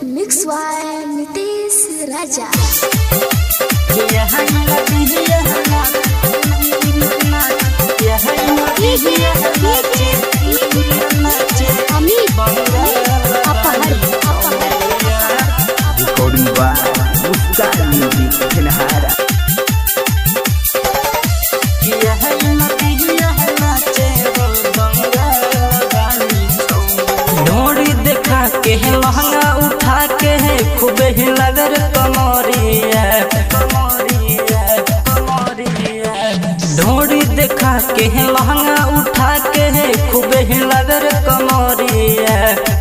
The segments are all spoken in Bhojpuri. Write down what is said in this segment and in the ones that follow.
Mix by Nitesh Raja. Recording by Muskan Music Kenhara। ढोड़ी देखा के लहंगा उठा के है खूब ही लगल कमरिया। ढोड़ी देखा के लहंगा उठा के है खूब ही लगल कमरिया।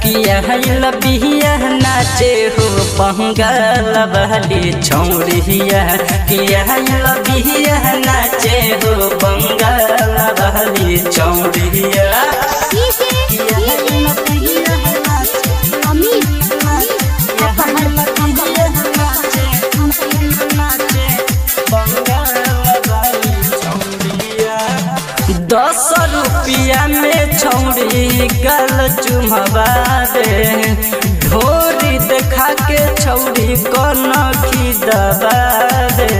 किया है लबिया नाचे हो बंगाल वाली छौरिया। किया है लबिया नाचे हो बंगाल वाली छौरिया। दस रुपया में छौरी गल चुमवा दे। ढोरी देखा के छौरी कनखी दबा दे।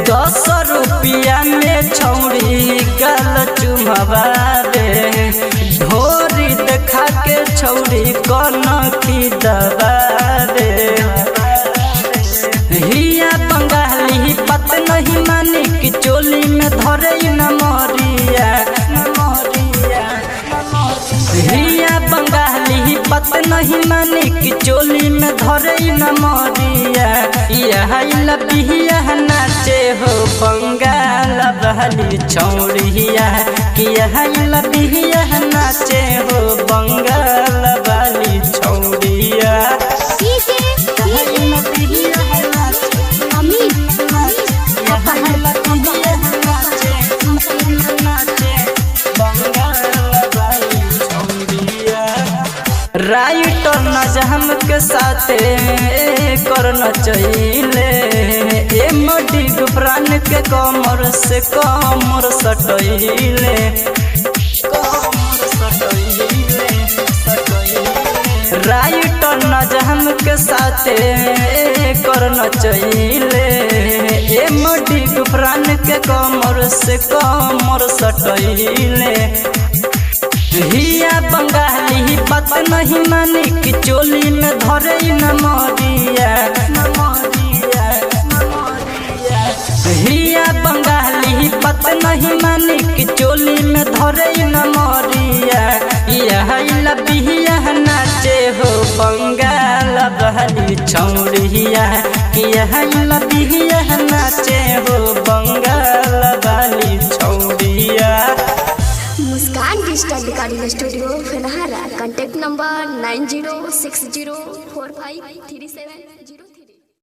10 रुपया में छौरी गल चुमवा दे। ढोरी देखा के छौरी कनखी दबा दे। हिया बंगाली पत नहीं मानी कि चोली में धरे न मरिया। हिया बंगाली पत नहीं मानी कि चोली में धरे न मरिया। यह लबिया नाचे हो बंगाल वाली छौरिया। कि यह लबिया नाचे हो बंगाल वाली छौरिया। राइटर नजम के साथे करना चाहिए। एमडी गुफरान के कमर से कमर सटैले। राइटर नजम के साथे करना चाहिए। एमडी गुफरान के कमर से कमर सटैले। हिया बंगाली पत नहीं मानी कि चोली में धरे न मरिया। हिया बंगाली पत नहीं मानी कि चोली में धरे न मरिया। यह लबिया नाचे हो बंगाल वाली छौरिया। यह लबिया नाचे हो बंगाल वाली छौरिया। Muskan digital recording studio Phenhara. Contact number 90604537।